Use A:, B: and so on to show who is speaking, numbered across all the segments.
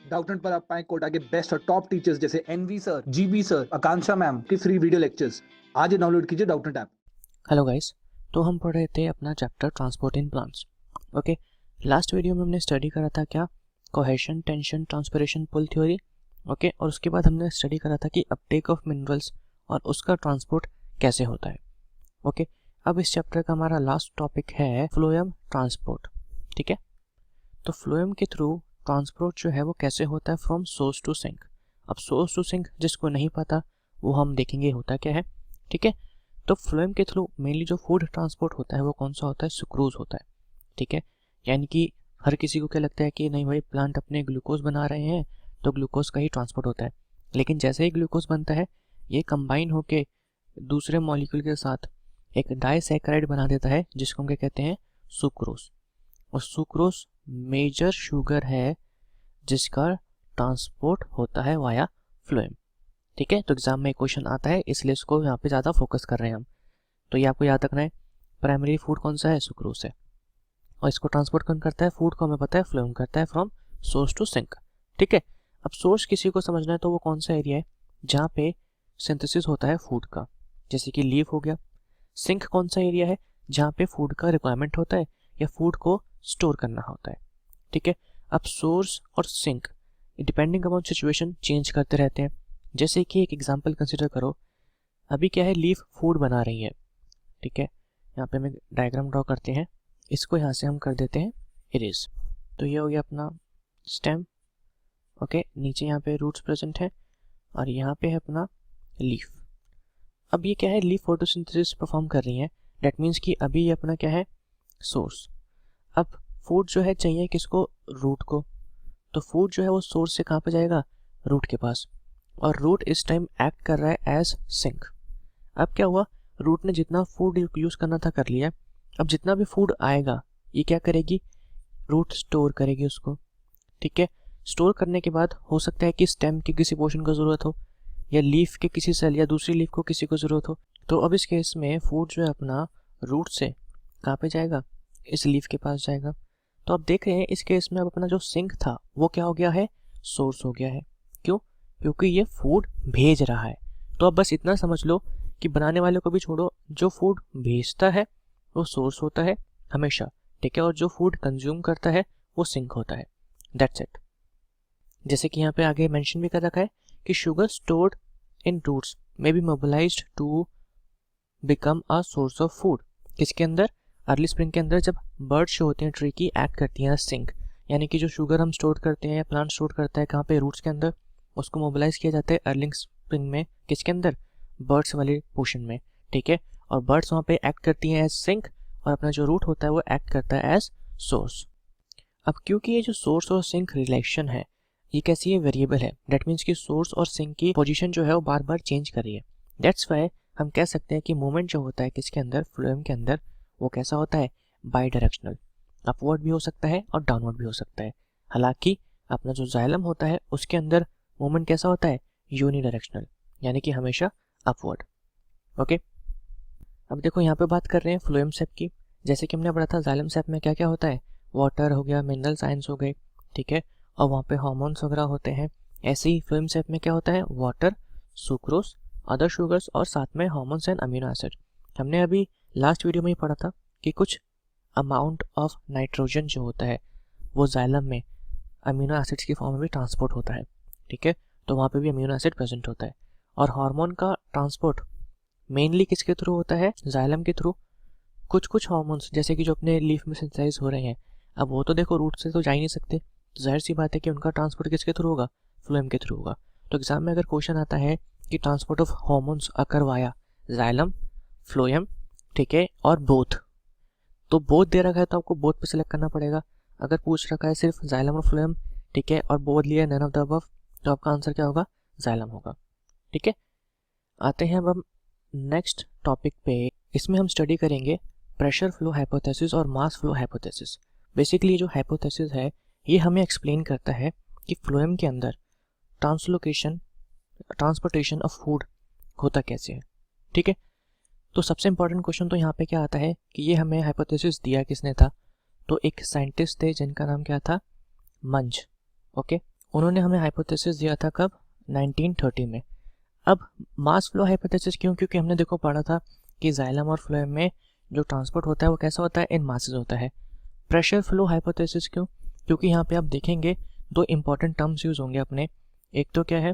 A: Doubtnut पर आप पाएं कोटा के बेस्ट और टॉप टीचर्स जैसे NV sir, GB sir, Akanksha ma'am की फ्री वीडियो लेक्चर्स। आज ही डाउनलोड कीजिए डाउटनेट ऐप।
B: हेलो गाइस, तो हम पढ़ रहे थे अपना chapter transport in plants. Okay, last video में हमने स्टडी करा था क्या, cohesion, tension, transpiration, pull theory. Okay, और उसके बाद हमने स्टडी करा था कि अपटेक ऑफ मिनरल्स और उसका ट्रांसपोर्ट कैसे होता है। ओके, अब इस चैप्टर का हमारा लास्ट टॉपिक है फ्लोएम ट्रांसपोर्ट। ठीक है, तो फ्लोएम के थ्रू ट्रांसपोर्ट जो है वो कैसे होता है फ्रॉम सोर्स टू सिंक। अब सोर्स टू सिंक जिसको नहीं पता वो हम देखेंगे होता क्या है। ठीक है, तो फ्लोएम के थ्रू मेनली जो फूड ट्रांसपोर्ट होता है वो कौन सा होता है, सुक्रोज होता है। ठीक है, यानी कि हर किसी को क्या लगता है कि नहीं भाई प्लांट अपने ग्लूकोज बना रहे हैं तो ग्लूकोज का ही ट्रांसपोर्ट होता है, लेकिन जैसे ही ग्लूकोज बनता है ये कंबाइन होके दूसरे मॉलिक्यूल के साथ एक डाइसैकेराइड बना देता है जिसको हम क्या कहते हैं, सुक्रोज। और सुक्रोज मेजर शुगर है जिसका ट्रांसपोर्ट होता है वाया फ्लोएम। ठीक है, तो एग्जाम में क्वेश्चन आता है इसलिए इसको यहाँ पे ज़्यादा फोकस कर रहे हैं हम। तो ये आपको याद रखना है, प्राइमरी फूड कौन सा है, सुक्रोज है, और इसको ट्रांसपोर्ट कौन करता है, फूड को हमें पता है फ्लोएम करता है फ्रॉम सोर्स टू सिंक। ठीक है, अब सोर्स किसी को समझना है तो वो कौन सा एरिया है जहाँ पे सिंथेसिस होता है फूड का, जैसे कि लीफ हो गया। सिंक कौन सा एरिया है जहाँ पे फूड का रिक्वायरमेंट होता है या फूड को स्टोर करना होता है। ठीक है, अब सोर्स और sink depending upon situation change करते रहते हैं। जैसे कि एक एग्जांपल कंसिडर करो, अभी क्या है, लीफ फूड बना रही है। ठीक है, यहाँ पे हमें डायग्राम ड्रॉ करते हैं, इसको यहाँ से हम कर देते हैं इरेज। तो ये हो गया अपना स्टेम। ओके, नीचे यहाँ पे रूट्स प्रेजेंट है और यहाँ पे है अपना लीफ। अब ये क्या है, लीफ फोटोसिंथेसिस परफॉर्म कर रही है, डेट मीन्स कि अभी ये अपना क्या है, सोर्स। अब फूड जो है चाहिए किसको, रूट को। तो फूड जो है वो सोर्स से कहाँ पे जाएगा, रूट के पास, और रूट इस टाइम एक्ट कर रहा है एज सिंक। अब क्या हुआ, रूट ने जितना फूड यूज करना था कर लिया। अब जितना भी फूड आएगा ये क्या करेगी, रूट स्टोर करेगी उसको। ठीक है, स्टोर करने के बाद हो सकता है कि स्टेम के किसी पोर्शन को ज़रूरत हो या लीफ के किसी सेल या दूसरी लीफ को किसी को ज़रूरत हो। तो अब इस केस में फूड जो है अपना रूट से कहाँ पे जाएगा, इस लीफ के पास जाएगा। तो आप देख रहे हैं इस केस में अब अपना जो सिंक था वो क्या हो गया है, सोर्स हो गया है। क्यों, क्योंकि ये फूड भेज रहा है। तो अब बस इतना समझ लो कि बनाने वाले को भी छोड़ो, जो फूड भेजता है वो सोर्स होता है हमेशा। ठीक है, और जो फूड कंज्यूम करता है वो सिंक होता है। That's it. जैसे कि यहाँ पे आगे मेंशन भी कर रखा है कि sugar stored in roots may be mobilised to become a source of food. किसके अंदर, अर्ली स्प्रिंग के अंदर, जब बर्ड्स जो होते हैं ट्री की एक्ट करती हैं सिंक, यानी कि जो शुगर हम स्टोर करते हैं या प्लांट स्टोर करता है कहाँ पे, रूट्स के अंदर, उसको मोबिलाइज किया जाता है अर्ली स्प्रिंग में, किसके अंदर, बर्ड्स वाले पोर्शन में। ठीक है, और बर्ड्स वहाँ पे एक्ट करती हैं एज सिंक और अपना जो रूट होता है वो एक्ट करता है एज सोर्स। अब क्योंकि ये जो सोर्स और सिंक रिलेशन है ये कैसी है, वेरिएबल है, डेट मीन्स कि सोर्स और सिंक की पोजीशन जो है वो बार बार चेंज कर रही है। दैट्स वाई हम कह सकते हैं कि मूवमेंट जो होता है किसके अंदर, फ्लोएम के अंदर, वो कैसा होता है, बाई डायरेक्शनल। अपवर्ड भी हो सकता है और डाउनवर्ड भी हो सकता है। हालांकि अपना जो जाइलम होता है उसके अंदर मूवमेंट कैसा होता है, यूनी डायरेक्शनल, यानी कि हमेशा अपवर्ड। ओके, अब देखो यहाँ पे बात कर रहे हैं फ्लोएम सेप की। जैसे कि हमने पढ़ा था जाइलम सेप में क्या क्या होता है, वाटर हो गया, मिनरल साइंस हो गए। ठीक है, और वहाँ पे हार्मोन्स वगैरह होते हैं। ऐसे ही फ्लोएम सेप में क्या होता है, वाटर, सुक्रोज, अदर शुगर्स और साथ में हार्मोन्स एंड अमीनो एसिड। हमने अभी लास्ट वीडियो में ही पढ़ा था कि कुछ अमाउंट ऑफ नाइट्रोजन जो होता है वो जाइलम में अमीनो एसिड्स की फॉर्म में भी ट्रांसपोर्ट होता है। ठीक है, तो वहाँ पे भी अमीनो एसिड प्रेजेंट होता है। और हार्मोन का ट्रांसपोर्ट मेनली किसके थ्रू होता है, जाइलम के थ्रू। कुछ कुछ हार्मोन्स जैसे कि जो अपने लीफ में सिंथेसाइज हो रहे हैं, अब वो तो देखो रूट से तो जा ही नहीं सकते, तो जाहिर सी बात है कि उनका ट्रांसपोर्ट किसके थ्रू होगा, फ्लोएम के थ्रू होगा। तो एग्जाम में अगर क्वेश्चन आता है कि transport of hormones occur via xylem, phloem, ठीक है, और बोथ, तो बोथ दे रखा है तो आपको बोथ पे सिलेक्ट करना पड़ेगा। अगर पूछ रखा है सिर्फ जाइलम और फ्लोएम, ठीक है, और बोथ लिया नन ऑफ द अबव, तो आपका आंसर क्या होगा, जाइलम होगा। ठीक है, आते हैं अब हम नेक्स्ट टॉपिक पे। इसमें हम स्टडी करेंगे प्रेशर फ्लो हाइपोथेसिस और मास फ्लो हाइपोथेसिस। बेसिकली जो हाइपोथेसिस है ये हमें एक्सप्लेन करता है कि फ्लोएम के अंदर ट्रांसपोर्टेशन ऑफ फूड होता कैसे है। ठीक है, तो सबसे इंपॉर्टेंट क्वेश्चन तो यहाँ पे क्या आता है कि ये हमें हाइपोथेसिस दिया किसने था, तो एक साइंटिस्ट थे जिनका नाम क्या था, मंज। ओके, उन्होंने हमें हाइपोथेसिस दिया था कब, 1930 में। अब मास फ्लो हाइपोथेसिस क्यों, क्योंकि हमने देखो पढ़ा था कि जाइलम और फ्लोएम में जो ट्रांसपोर्ट होता है वो कैसा होता है, इन मासेस होता है। प्रेशर फ्लो हाइपोथेसिस क्यों, क्योंकि यहाँ पे आप देखेंगे दो इंपॉर्टेंट टर्म्स यूज होंगे अपने। एक तो क्या है,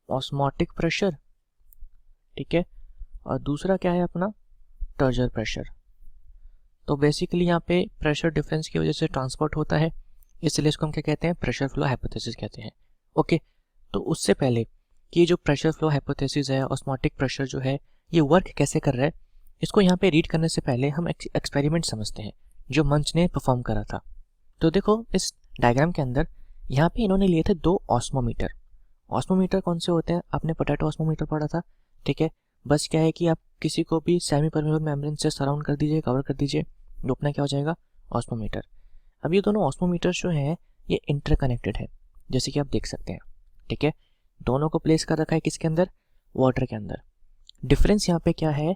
B: ऑस्मोटिक प्रेशर, ठीक है, और दूसरा क्या है अपना, टर्जर प्रेशर। तो बेसिकली यहाँ पे प्रेशर डिफरेंस की वजह से ट्रांसपोर्ट होता है, इसलिए इसको हम क्या कहते हैं, प्रेशर फ्लो हाइपोथेसिस कहते हैं। ओके, तो उससे पहले कि ये जो प्रेशर फ्लो हाइपोथेसिस है, ऑस्मोटिक प्रेशर जो है, ये वर्क कैसे कर रहा है, इसको यहाँ पे रीड करने से पहले हम एक्सपेरिमेंट समझते हैं जो मंच ने परफॉर्म करा था। तो देखो इस डायग्राम के अंदर यहाँ पे इन्होंने लिए थे दो ऑस्मोमीटर। ऑस्मोमीटर कौन से होते हैं, आपने पोटैटो ऑस्मोमीटर पढ़ा था, ठीक है। बस क्या है कि आप किसी को भी सेमी परमेबल मेम्ब्रेन से सराउंड कर दीजिए, कवर कर दीजिए, तो अपना क्या हो जाएगा, ऑस्मोमीटर। अब ये दोनों ऑस्मोमीटर जो हैं ये इंटरकनेक्टेड है, जैसे कि आप देख सकते हैं, ठीक है। दोनों को प्लेस कर रखा है किसके अंदर, वाटर के अंदर। डिफरेंस यहाँ पे क्या है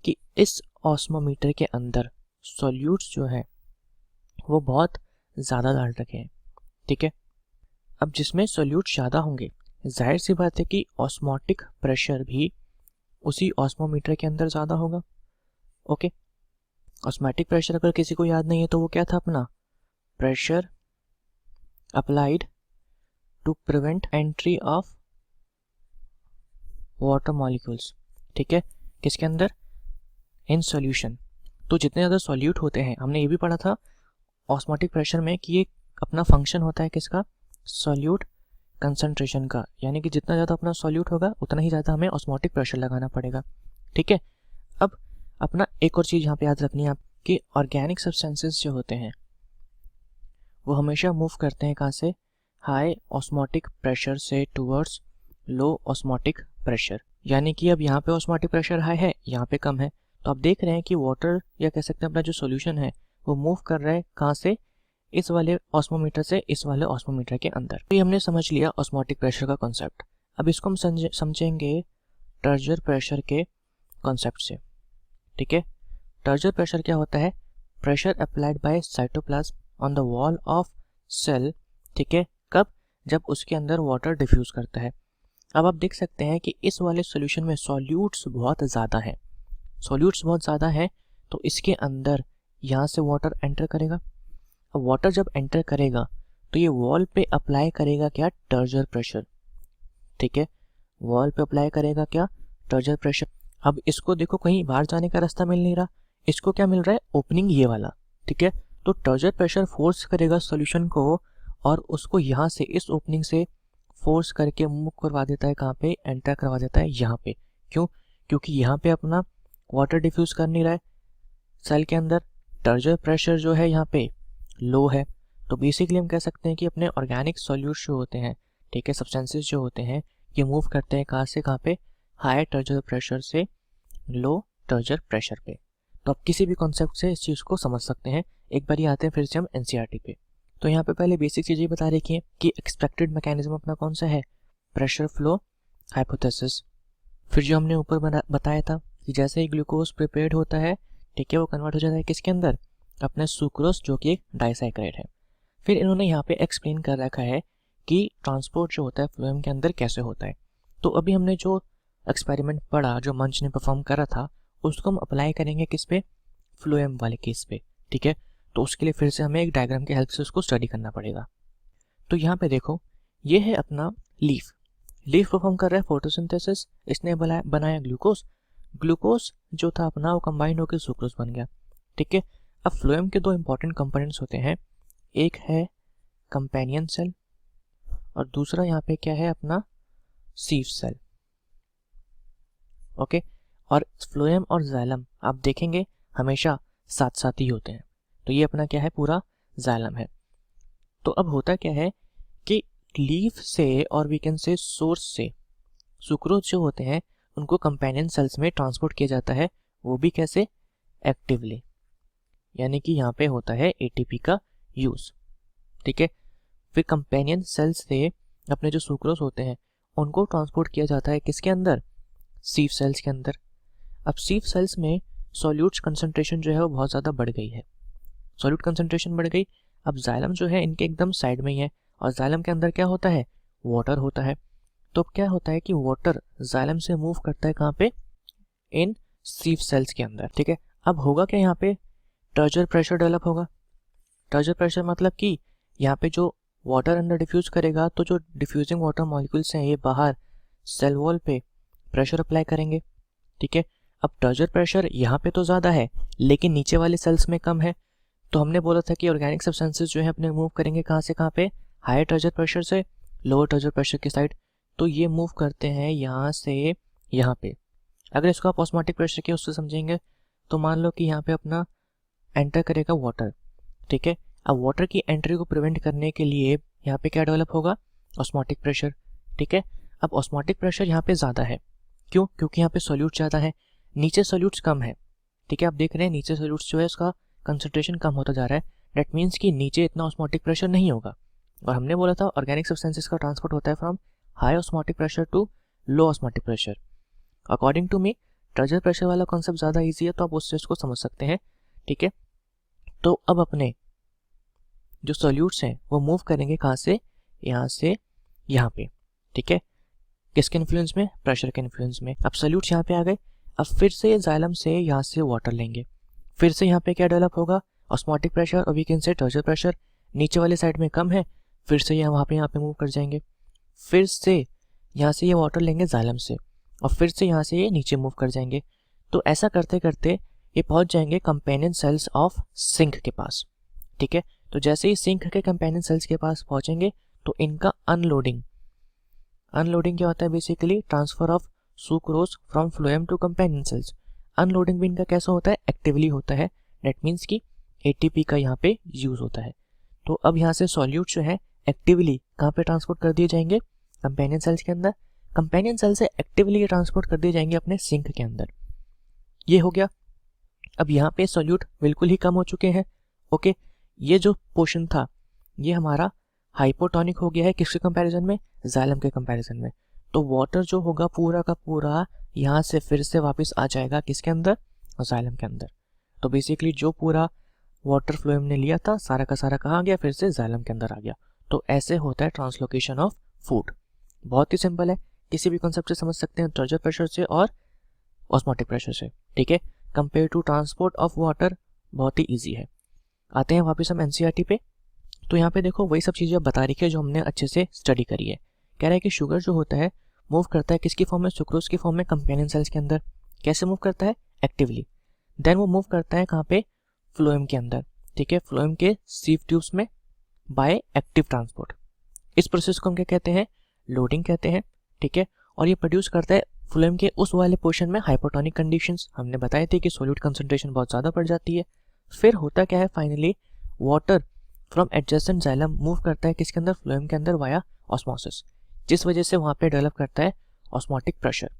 B: कि इस ऑस्मोमीटर के अंदर सॉल्यूट्स जो है वो बहुत ज़्यादा डाल रखे हैं, ठीक है। अब जिसमें सॉल्यूट ज़्यादा होंगे, जाहिर सी बात है कि ऑस्मोटिक प्रेशर भी उसी ऑस्मोमीटर के अंदर ज़्यादा होगा। ओके, ऑस्मोटिक प्रेशर अगर किसी को याद नहीं है तो वो क्या था अपना, pressure applied to prevent entry of water molecules, ठीक है, किसके अंदर, इन सॉल्यूशन। तो जितने ज़्यादा सॉल्यूट होते हैं, हमने ये भी पढ़ा था ऑस्मोटिक प्रेशर में कि ये अपना फंक्शन होता है किसका, सॉल्यूट कंसंट्रेशन का, यानी कि जितना ज़्यादा अपना सॉल्यूट होगा उतना ही ज़्यादा हमें ऑस्मोटिक प्रेशर लगाना पड़ेगा, ठीक है। अब अपना एक और चीज़ यहाँ पे याद रखनी है आपकी, ऑर्गेनिक सब्सटेंसेस जो होते हैं वो हमेशा मूव करते हैं कहाँ से, हाई ऑस्मोटिक प्रेशर से टूवर्ड्स लो ऑस्मोटिक प्रेशर। यानी कि अब यहाँ पे ऑस्मोटिक प्रेशर हाई है, यहाँ पे कम है, तो आप देख रहे हैं कि वाटर या कह सकते हैं अपना जो सॉल्यूशन है वो मूव कर रहा है कहाँ से, इस वाले ऑस्मोमीटर से इस वाले ऑस्मोमीटर के अंदर। तो ये हमने समझ लिया ऑस्मोटिक प्रेशर का कॉन्सेप्ट। अब इसको हम समझेंगे टर्जर प्रेशर के कॉन्सेप्ट से, ठीक है। टर्जर प्रेशर क्या होता है, pressure applied by cytoplasm on the wall of cell, ठीक है, कब, जब उसके अंदर वाटर डिफ्यूज करता है। अब आप देख सकते हैं कि इस वाले सॉल्यूशन में सॉल्यूट्स बहुत ज़्यादा हैं, सॉल्यूट्स बहुत ज़्यादा हैं, तो इसके अंदर यहाँ से वाटर एंटर करेगा। अब वाटर जब एंटर करेगा तो ये वॉल पे अप्लाई करेगा क्या, टर्जर प्रेशर, ठीक है, वॉल पे अप्लाई करेगा क्या, टर्जर प्रेशर। अब इसको देखो कहीं बाहर जाने का रास्ता मिल नहीं रहा, इसको क्या मिल रहा है, ओपनिंग ये वाला, ठीक है। तो टर्जर प्रेशर फोर्स करेगा सॉल्यूशन को और उसको यहाँ से इस ओपनिंग से फोर्स करके मूव करवा देता है, कहाँ पे, एंटर करवा देता है यहाँ पे। क्यों, क्योंकि यहाँ पे अपना वाटर डिफ्यूज कर नहीं रहा है सेल के अंदर, टर्जर प्रेशर जो है यहाँ पे लो है। तो बेसिकली हम कह सकते हैं कि अपने ऑर्गेनिक सॉल्यूट्स जो होते हैं, ठीक है, सब्सटेंसेस जो होते हैं, ये मूव करते हैं कहाँ से कहाँ पे, हाई टर्जर प्रेशर से लो टर्जर प्रेशर पे। तो आप किसी भी कॉन्सेप्ट से इस चीज़ को समझ सकते हैं। एक बार ये आते हैं फिर से हम एनसीईआरटी पे। तो यहाँ पे पहले बेसिक चीज़ें बता रखी हैं कि एक्सपेक्टेड मैकेनिज्म अपना कौन सा है, प्रेशर फ्लो हाइपोथेसिस। फिर जो हमने ऊपर बताया था कि जैसे ही ग्लूकोज प्रिपेयर्ड होता है, ठीक है, वो कन्वर्ट हो जाता है किसके अंदर, अपने सुक्रोज जो कि एक डाइसैकराइड है। फिर इन्होंने यहाँ पे एक्सप्लेन कर रखा है कि ट्रांसपोर्ट जो होता है फ्लोएम के अंदर कैसे होता है। तो अभी हमने जो एक्सपेरिमेंट पढ़ा, जो मंच ने परफॉर्म करा था, उसको हम अप्लाई करेंगे किस पे, फ्लोएम वाले केस पे, ठीक है। तो उसके लिए फिर से हमें एक डायग्राम की हेल्प से उसको स्टडी करना पड़ेगा। तो यहाँ पे देखो, ये है अपना लीफ, लीफ परफॉर्म कर रहा है फोटोसिंथेसिस, इसने बनाया ग्लूकोज, ग्लूकोज जो था अपना वो कंबाइंड होकर सुक्रोज बन गया, ठीक है। अब फ्लोएम के दो इंपॉर्टेंट कंपोनेंट्स होते हैं, एक है कंपेनियन सेल और दूसरा यहाँ पे क्या है अपना सीव सेल, ओके। और फ्लोएम और जाइलम आप देखेंगे हमेशा साथ साथ ही होते हैं। तो ये अपना क्या है, पूरा जाइलम है। तो अब होता क्या है कि लीफ से और वी कैन से सोर्स से सुक्रोज जो होते हैं उनको कंपेनियन सेल्स में ट्रांसपोर्ट किया जाता है, वो भी कैसे, एक्टिवली, यानी कि यहाँ पे होता है एटीपी का यूज, ठीक है। फिर कंपेनियन सेल्स से अपने जो सुक्रोज होते हैं उनको ट्रांसपोर्ट किया जाता है किसके अंदर, सीव सेल्स के अंदर। अब सीव सेल्स में सॉल्यूट्स कंसंट्रेशन जो है वो बहुत ज़्यादा बढ़ गई है, सॉल्यूट कंसंट्रेशन बढ़ गई। अब जाइलम जो है इनके एकदम साइड में ही है और जाइलम के अंदर क्या होता है, वाटर होता है। तो क्या होता है कि वाटर जाइलम से मूव करता है कहाँ पे, इन सीव सेल्स के अंदर, ठीक है। अब होगा क्या, यहाँ पे टर्जर प्रेशर डेवलप होगा। टर्जर प्रेशर मतलब कि यहाँ पे जो वाटर अंदर डिफ्यूज करेगा तो जो डिफ्यूजिंग वाटर मॉलिक्यूल्स हैं ये बाहर सेल वॉल पे प्रेशर अप्लाई करेंगे, ठीक है। अब टर्जर प्रेशर यहाँ पे तो ज़्यादा है लेकिन नीचे वाले सेल्स में कम है। तो हमने बोला था कि ऑर्गेनिक सब्सटेंसेस जो है अपने मूव करेंगे कहाँ से कहाँ पे, हायर टर्जर प्रेशर से लोअर टर्जर प्रेशर की साइड। तो ये मूव करते हैं यहाँ से यहाँ पे। अगर इसको आप ऑस्मोटिक प्रेशर के उससे समझेंगे तो मान लो कि यहाँ पे अपना एंटर करेगा वाटर, ठीक है। अब वाटर की एंट्री को प्रिवेंट करने के लिए यहाँ पे क्या डेवलप होगा, ऑस्मोटिक प्रेशर, ठीक है। अब ऑस्मोटिक प्रेशर यहाँ पे ज़्यादा है, क्यों, क्योंकि यहाँ पे सॉल्यूट ज़्यादा है, नीचे सॉल्यूट्स कम है, ठीक है। आप देख रहे हैं नीचे सॉल्यूट्स जो है उसका कंसंट्रेशन कम होता जा रहा है। डेट मीन्स कि नीचे इतना ऑस्मोटिक प्रेशर नहीं होगा। और हमने बोला था ऑर्गेनिक सब्सटेंसेस का ट्रांसपोर्ट होता है from high osmotic pressure to low osmotic pressure. According to me turgor pressure वाला कॉन्सेप्ट ज़्यादा ईजी है, तो आप उससे इसको समझ सकते हैं, ठीक है। तो अब अपने जो सॉल्यूट्स हैं वो मूव करेंगे कहाँ से, यहाँ से यहाँ पे, ठीक है। किसके इन्फ्लुएंस में, प्रेशर के इन्फ्लुएंस में। अब सॉल्यूट्स यहाँ पे आ गए। अब फिर से जाइलम से यहाँ से वाटर लेंगे, फिर से यहाँ पे क्या डेवलप होगा, ऑस्मोटिक प्रेशर और वी कैन से टर्जर प्रेशर। नीचे वाले साइड में कम है, फिर से ये यहाँ पे मूव कर जाएंगे। फिर से यहाँ से ये वाटर लेंगे जाइलम से और फिर से यहाँ से ये नीचे मूव कर जाएंगे। तो ऐसा करते करते ये पहुँच जाएंगे कंपेनियन सेल्स ऑफ सिंक के पास, ठीक है। तो जैसे ही सिंक के कंपेनियन सेल्स के पास पहुँचेंगे तो इनका अनलोडिंग क्या होता है, basically transfer of sucrose from phloem to companion cells. Unloading भी इनका कैसा होता है, एक्टिवली होता है। डेट मीन्स कि एटीपी का यहाँ पे यूज होता है। तो अब यहाँ से सॉल्यूट जो है एक्टिवली कहाँ पे ट्रांसपोर्ट कर दिए जाएंगे, कंपेनियन सेल्स के अंदर। कंपेनियन सेल से एक्टिवली ट्रांसपोर्ट कर दिए जाएंगे अपने सिंक के अंदर। ये हो गया। अब यहाँ पे सॉल्यूट बिल्कुल ही कम हो चुके हैं, ओके। ये जो पोर्शन था ये हमारा हाइपोटोनिक हो गया है, किसके कंपैरिजन में, जाइलम के कंपैरिजन में। तो वाटर जो होगा पूरा का पूरा यहाँ से फिर से वापस आ जाएगा किसके अंदर, जाइलम के अंदर। तो बेसिकली जो पूरा वाटर फ्लोएम ने लिया था सारा का सारा कहाँ गया, फिर से जाइलम के अंदर आ गया। तो ऐसे होता है ट्रांसलोकेशन ऑफ फूड। बहुत ही सिंपल है, किसी भी कॉन्सेप्ट से समझ सकते हैं, टर्जर प्रेशर से और ऑस्मोटिक प्रेशर से, ठीक है। Compare to transport of water बहुत ही ईजी है। आते हैं वापस हम एनसीईआरटी पे। तो यहाँ पे देखो वही सब चीज़ें बता रही है जो हमने अच्छे से स्टडी करी है। कह रहा है कि शुगर जो होता है मूव करता है किसकी फॉर्म में, सुक्रोज की फॉर्म में कंपेनियन सेल्स के अंदर। कैसे मूव करता है, एक्टिवली। देन वो मूव करता है कहाँ पे, फ्लोएम के अंदर, ठीक है, फ्लोएम के सीव ट्यूब्स में बाय एक्टिव ट्रांसपोर्ट। इस प्रोसेस को हम क्या कहते हैं, लोडिंग कहते हैं, ठीक है। और ये प्रोड्यूस करता है फ्लोएम के उस वाले पोर्शन में हाइपोटोनिक कंडीशंस। हमने बताए थे कि सोल्यूट कंसंट्रेशन बहुत ज़्यादा बढ़ जाती है। फिर होता क्या है, finally water from adjacent xylem move करता है किसके अंदर, फ्लोएम के अंदर वाया ऑस्मोसिस, जिस वजह से वहाँ पे डेवलप करता है ऑस्मोटिक प्रेशर,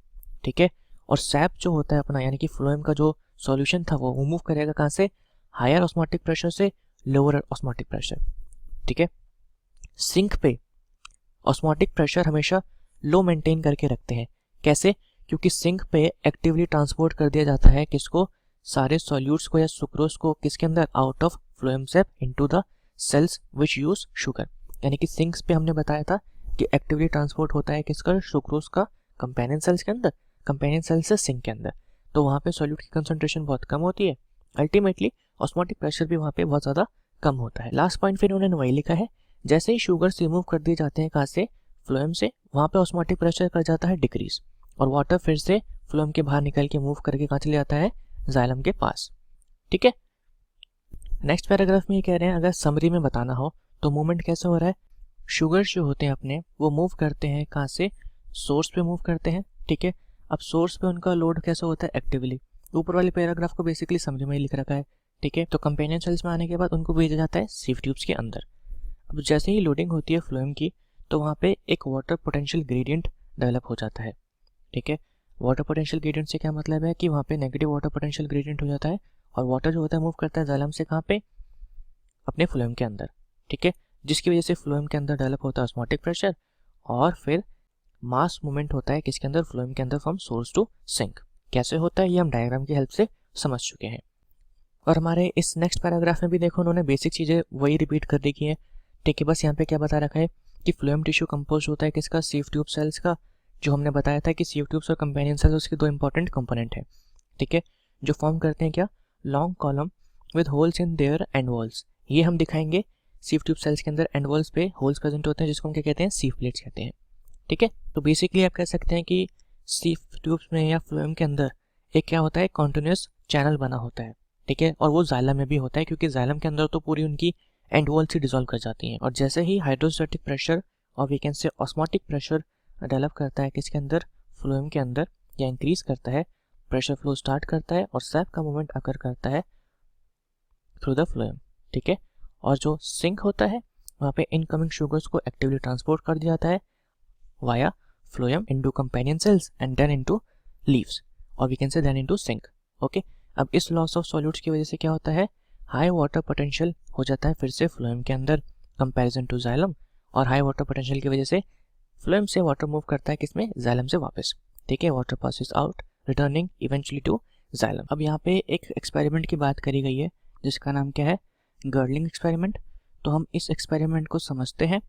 B: ठीक है। और सैप जो होता है अपना, यानी कि फ्लोएम का जो सॉल्यूशन था वो मूव करेगा कहाँ से, हायर ऑस्मोटिक प्रेशर से लोअर ऑस्मोटिक प्रेशर, ठीक है। सिंक पे ऑस्मोटिक प्रेशर हमेशा लो मेंटेन करके रखते हैं। कैसे, क्योंकि सिंक पे एक्टिवली ट्रांसपोर्ट कर दिया जाता है किसको, सारे सॉल्यूट्स को या सुक्रोज को किसके अंदर, out of phloem SAP into the cells which use sugar. यानी कि सिंक्स पे हमने बताया था कि एक्टिवली ट्रांसपोर्ट होता है किसका, सुक्रोज का कंपेनियन सेल्स के अंदर, कंपेनियन सेल से सिंक के अंदर। तो वहाँ पे सॉल्यूट की कंसंट्रेशन बहुत कम होती है, अल्टीमेटली ऑस्मोटिक प्रेशर भी वहाँ पे बहुत ज़्यादा कम होता है। लास्ट पॉइंट फिर उन्होंने वही लिखा है, जैसे ही शुगर रिमूव कर दिए जाते हैं कहाँ से, फ्लोएम से, वहाँ पे ऑस्मोटिक प्रेशर कर जाता है डिक्रीज और वाटर फिर से फ्लोएम के बाहर निकल के मूव करके कहाँ चले जाता है, जाइलम के पास, ठीक है। नेक्स्ट पैराग्राफ में ये कह रहे हैं, अगर समरी में बताना हो तो मूवमेंट कैसे हो रहा है, शुगर जो होते हैं अपने वो मूव करते हैं कहाँ से, सोर्स पे मूव करते हैं, ठीक है। अब सोर्स पे उनका लोड कैसे होता है, एक्टिवली। ऊपर वाले पैराग्राफ को बेसिकली समझ में ही लिख रखा है, ठीक है। तो कंपेनियन सेल्स में आने के बाद उनको भेजा जाता है सीव ट्यूब्स के अंदर। अब जैसे ही लोडिंग होती है फ्लोएम की तो वहाँ पे एक वाटर पोटेंशियल ग्रेडियंट डेवलप हो जाता है, ठीक है। वाटर पोटेंशियल ग्रेडियंट से क्या मतलब है कि वहाँ पे नेगेटिव वाटर पोटेंशियल ग्रेडियंट हो जाता है और वाटर जो होता है मूव करता है जाइलम से कहाँ पे, अपने फ्लोएम के अंदर, ठीक है। जिसकी वजह से फ्लोएम के अंदर डेवलप होता है ऑस्मोटिक प्रेशर और फिर मास मूवमेंट होता है किसके अंदर, फ्लोएम के अंदर, फ्रॉम सोर्स टू सिंक। कैसे होता है ये हम डायग्राम की हेल्प से समझ चुके हैं। और हमारे इस नेक्स्ट पैराग्राफ में भी देखो उन्होंने बेसिक चीज़ें वही रिपीट कर रखी हैं, ठीक है, बस यहाँ पे क्या बता रखा है कि फ्लोएम टिश्यू कंपोज होता है किसका, सीव ट्यूब सेल्स का, जो हमने बताया था कि सीव ट्यूब्स और कंपेनियन सेल्स उसके दो इंपॉर्टेंट कंपोनेंट है। ठीक है, जो फॉर्म करते हैं क्या, long column with holes in their and walls. ये हम दिखाएंगे सीव ट्यूब सेल्स के अंदर एंड वॉल्स पे होल्स प्रेजेंट होते हैं, जिसको हम क्या कहते हैं, सीव प्लेट्स कहते हैं। ठीक है, तो बेसिकली आप कह सकते हैं कि सीव ट्यूब्स में या फ्लोएम के अंदर एक क्या होता है, कॉन्टिन्यूस चैनल बना होता है। ठीक है, और वो जाइलम में भी होता है, क्योंकि जाइलम के अंदर तो पूरी उनकी एंड वॉल से डिसॉल्व कर जाती हैं। और जैसे ही हाइड्रोस्टैटिक प्रेशर और we can say osmotic pressure develop करता है किसके अंदर, फ्लोएम के अंदर, या इंक्रीज करता है, प्रेशर फ्लो स्टार्ट करता है और सैप का मूवमेंट अकर करता है थ्रू द फ्लोएम। ठीक है, और जो सिंक होता है वहाँ पे इनकमिंग शुगर्स को एक्टिवली ट्रांसपोर्ट कर दिया जाता है via phloem into companion cells and then into leaves, और we can say then into sink. Okay, अब इस लॉस ऑफ सॉल्यूट्स की वजह से क्या होता है, हाई वाटर पोटेंशियल हो जाता है फिर से फ्लोएम के अंदर कंपैरिजन टू जाइलम, और हाई वाटर पोटेंशियल की वजह से फ्लोएम से वाटर मूव करता है किसमें, जाइलम से वापस। ठीक है, water passes out returning eventually to xylem. अब यहाँ पे एक एक्सपेरिमेंट की बात करी गई है जिसका नाम क्या है, गर्लिंग एक्सपेरिमेंट। तो हम इस एक्सपेरिमेंट को समझते हैं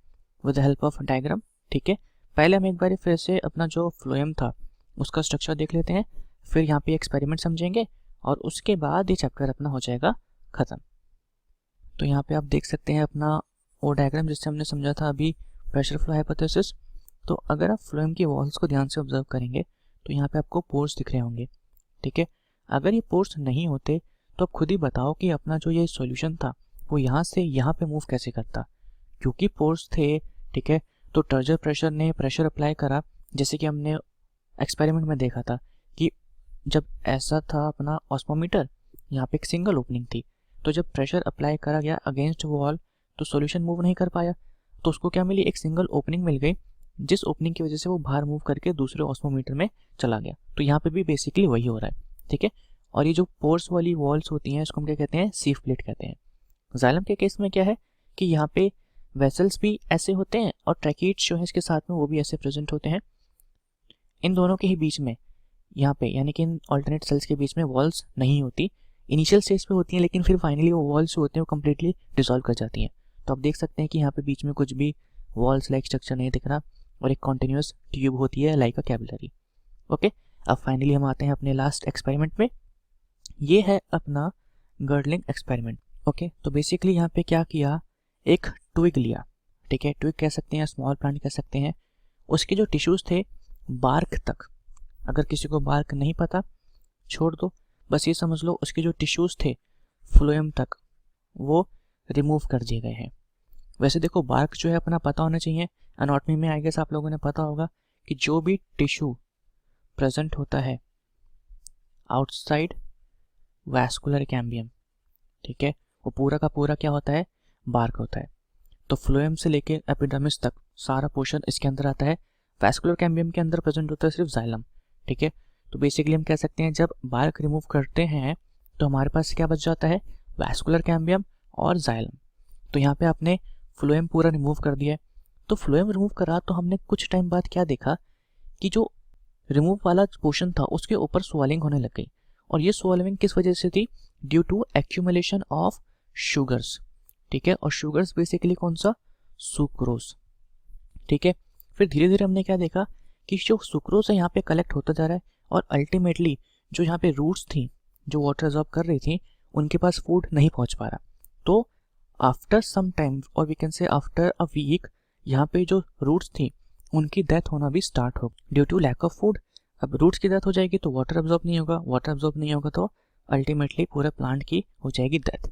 B: with the help of diagram. ठीक है, पहले हम एक बार फिर से अपना जो फ्लोएम था उसका स्ट्रक्चर देख लेते हैं, फिर यहाँ पे एक्सपेरिमेंट समझेंगे और उसके बाद ये चैप्टर अपना हो जाएगा ख़त्म। तो यहाँ पे आप देख सकते हैं अपना वो डायग्राम जिससे हमने समझा था अभी प्रेशर फ्लो हाइपोथेसिस। तो अगर आप फ्लोएम की वॉल्स को ध्यान से ऑब्जर्व करेंगे तो यहाँ पे आपको पोर्स दिख रहे होंगे। ठीक है, अगर ये पोर्स नहीं होते तो आप खुद ही बताओ कि अपना जो ये सॉल्यूशन था वो यहाँ से यहाँ पे मूव कैसे करता, क्योंकि पोर्स थे। ठीक है, तो टर्जर प्रेशर ने प्रेशर अप्लाई करा, जैसे कि हमने एक्सपेरिमेंट में देखा था कि जब ऐसा था अपना ऑस्मोमीटर, यहाँ पे एक सिंगल ओपनिंग थी, तो जब प्रेशर अप्लाई करा गया अगेंस्ट वॉल तो सॉल्यूशन मूव नहीं कर पाया, तो उसको क्या मिली, एक सिंगल ओपनिंग मिल गई, जिस ओपनिंग की वजह से वो बाहर मूव करके दूसरे ऑस्मोमीटर में चला गया। तो यहाँ पे भी बेसिकली वही हो रहा है। ठीक है, और ये जो पोर्स वाली वॉल्स होती हैं इसको हम क्या कहते हैं, सीव प्लेट कहते हैं। जाइलम के केस में क्या है कि यहाँ पे वेसल्स भी ऐसे होते हैं और ट्रैकिट्स जो है इसके साथ में वो भी ऐसे प्रेजेंट होते हैं। इन दोनों के ही बीच में यहाँ पे यानी कि इन ऑल्टरनेट सेल्स के बीच में वॉल्स नहीं होती, इनिशियल स्टेज पे होती हैं, लेकिन फिर फाइनली वो वॉल्स जो होते हैं वो कम्प्लीटली डिसॉल्व कर जाती हैं। तो आप देख सकते हैं कि यहाँ पे बीच में कुछ भी वॉल्स लाइक स्ट्रक्चर नहीं दिख रहा और एक कॉन्टिन्यूस ट्यूब होती है लाइक अ कैपिलरी। ओके, अब फाइनली हम आते हैं अपने लास्ट एक्सपेरिमेंट में, ये है अपना गर्डलिंग एक्सपेरिमेंट। ओके, तो बेसिकली यहाँ पे क्या किया, एक ट्विग लिया। ठीक है, ट्विग कह सकते हैं, स्मॉल प्लांट कह सकते हैं, उसके जो टिश्यूज थे बार्क तक, अगर किसी को बार्क नहीं पता छोड़ दो, बस ये समझ लो उसके जो टिश्यूज थे फ्लोएम तक वो रिमूव कर दिए गए हैं। वैसे देखो बार्क जो है अपना पता होना चाहिए, एनाटॉमी में आई गेस आप लोगों ने पता होगा कि जो भी टिश्यू प्रेजेंट होता है आउटसाइड वैस्कुलर कैम्बियम, ठीक है, वो पूरा का पूरा क्या होता है, बार्क होता है। तो फ्लोएम से लेके एपिडर्मिस तक सारा पोर्शन इसके अंदर आता है। वैस्कुलर कैम्बियम के अंदर प्रेजेंट होता है सिर्फ जाइलम। ठीक है, तो बेसिकली हम कह सकते हैं जब बार्क रिमूव करते हैं तो हमारे पास क्या बच जाता है, वैस्कुलर कैम्बियम और जाइलम। तो यहाँ पे आपने फ्लोएम पूरा रिमूव कर दिया है। तो फ्लोएम रिमूव करा तो हमने कुछ टाइम बाद क्या देखा कि जो रिमूव वाला पोर्शन था उसके ऊपर स्वेलिंग होने लग गई, और ये स्वेलिंग किस वजह से थी, due to accumulation of sugars. ठीक है, और शुगर्स बेसिकली कौन सा, सुक्रोज। ठीक है, फिर धीरे धीरे हमने क्या देखा कि जो सुक्रोज है यहाँ पे कलेक्ट होता जा रहा है, और अल्टीमेटली जो यहाँ पे रूट्स थी जो वाटर एब्जॉर्ब कर रही थी उनके पास फूड नहीं पहुँच पा रहा। तो आफ्टर सम टाइम और we can say after a week यहाँ पे जो रूट्स थी उनकी डेथ होना भी स्टार्ट हो due to lack of food. अब रूट्स की डेथ हो जाएगी तो वाटर एब्जॉर्ब नहीं होगा, वाटर एब्जॉर्ब नहीं होगा तो अल्टीमेटली पूरे प्लांट की हो जाएगी डेथ।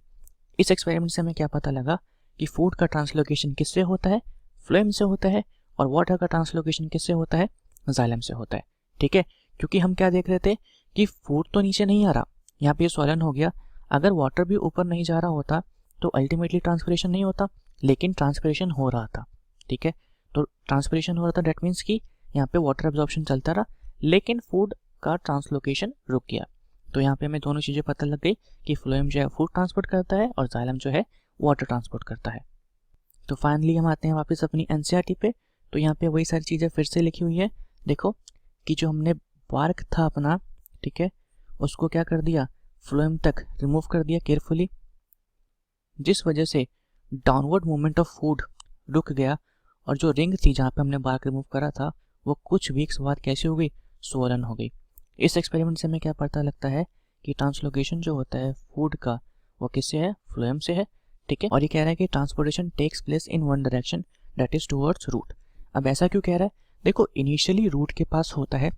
B: इस एक्सपेरिमेंट से हमें क्या पता लगा कि फूड का ट्रांसलोकेशन किससे होता है, फ्लोएम से होता है, और वाटर का ट्रांसलोकेशन किससे होता है, जाइलम से होता है। ठीक है, क्योंकि हम क्या देख रहे थे कि फूड तो नीचे नहीं आ रहा, यहाँ पे स्वलन हो गया, अगर वाटर भी ऊपर नहीं जा रहा होता तो अल्टीमेटली ट्रांसपिरेशन नहीं होता, लेकिन ट्रांसपिरेशन हो रहा था। ठीक है, तो ट्रांसपिरेशन हो रहा था, डेट मीन्स कि यहाँ पे वाटर एब्जॉर्प्शन चलता रहा लेकिन फूड का ट्रांसलोकेशन रुक गया। तो यहाँ पे हमें दोनों चीज़ें पता लग गई कि फ्लोएम जो है फूड ट्रांसपोर्ट करता है और जाइलम जो है वाटर ट्रांसपोर्ट करता है। तो फाइनली हम आते हैं वापस अपनी एनसीईआरटी पे। तो यहाँ पे वही सारी चीज़ें फिर से लिखी हुई है। देखो कि जो हमने बार्क था अपना, ठीक है, उसको क्या कर दिया, फ्लोएम तक रिमूव कर दिया केयरफुली, जिस वजह से डाउनवर्ड मूवमेंट ऑफ फूड रुक गया और जो रिंग थी जहाँ पे हमने बार्क रिमूव करा था वो कुछ वीक्स बाद कैसी हो गई, स्वोलन हो गई। इस एक्सपेरिमेंट से हमें क्या पता लगता है कि ट्रांसलोकेशन जो होता है फूड का वो किससे है, फ्लोएम से है, ठीक है। और ये कह रहा है कि transportation takes place in one direction that is towards root. अब ऐसा क्यों कह रहा है, देखो इनिशियली रूट के पास होता है,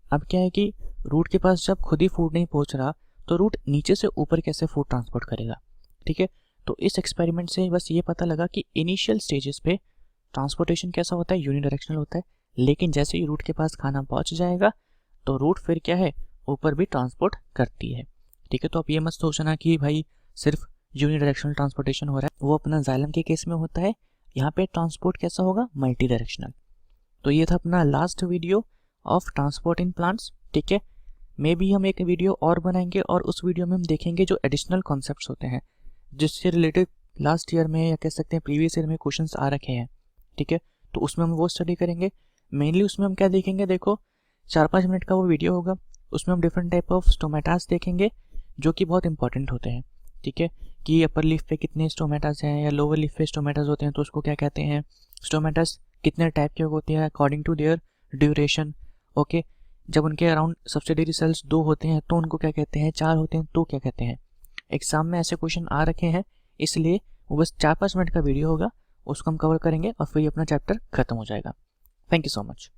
B: अब क्या है कि रूट के पास जब खुद ही फूड नहीं पहुंच रहा तो रूट नीचे से ऊपर कैसे फूड ट्रांसपोर्ट करेगा, ठीक है। तो इस एक्सपेरिमेंट से बस ये पता लगा कि इनिशियल स्टेजेस पे ट्रांसपोर्टेशन कैसा होता है, यूनिडायरेक्शनल होता है, लेकिन जैसे ही रूट के पास खाना पहुंच जाएगा तो रूट फिर क्या है, ऊपर भी ट्रांसपोर्ट करती है, ठीक है। तो आप ये मत सोचना कि भाई सिर्फ यूनिडायरेक्शनल ट्रांसपोर्टेशन हो रहा है, वो अपना जाइलम के केस में होता है, यहाँ पे ट्रांसपोर्ट कैसा होगा, मल्टी डायरेक्शनल। तो ये था अपना last video of transport in plants, ठीक है। मे बी हम एक वीडियो और बनाएंगे और उस वीडियो में हम देखेंगे जो एडिशनल कॉन्सेप्ट्स होते हैं जिससे रिलेटेड लास्ट ईयर में या कह सकते हैं प्रीवियस ईयर में क्वेश्चंस आ रखे हैं, ठीक है। तो उसमें हम वो स्टडी करेंगे। मेनली उसमें हम क्या देखेंगे, देखो 4-5 मिनट का वो वीडियो होगा, उसमें हम डिफरेंट टाइप ऑफ स्टोमेटास देखेंगे जो कि बहुत इंपॉर्टेंट होते हैं, ठीक है। कि अपर लीफ पे कितने स्टोमेटास हैं या लोअर लीफ पे स्टोमेटास होते हैं तो उसको क्या कहते हैं, स्टोमेटास कितने टाइप के होते हैं according to their duration, okay. जब उनके अराउंड सब्सिडरी सेल्स 2 होते हैं तो उनको क्या कहते हैं, 4 होते हैं तो क्या कहते हैं। एग्जाम में ऐसे क्वेश्चन आ रखे हैं, इसलिए वो बस 4-5 मिनट का वीडियो होगा, उसको हम कवर करेंगे और फिर अपना चैप्टर खत्म हो जाएगा। Thank you so much.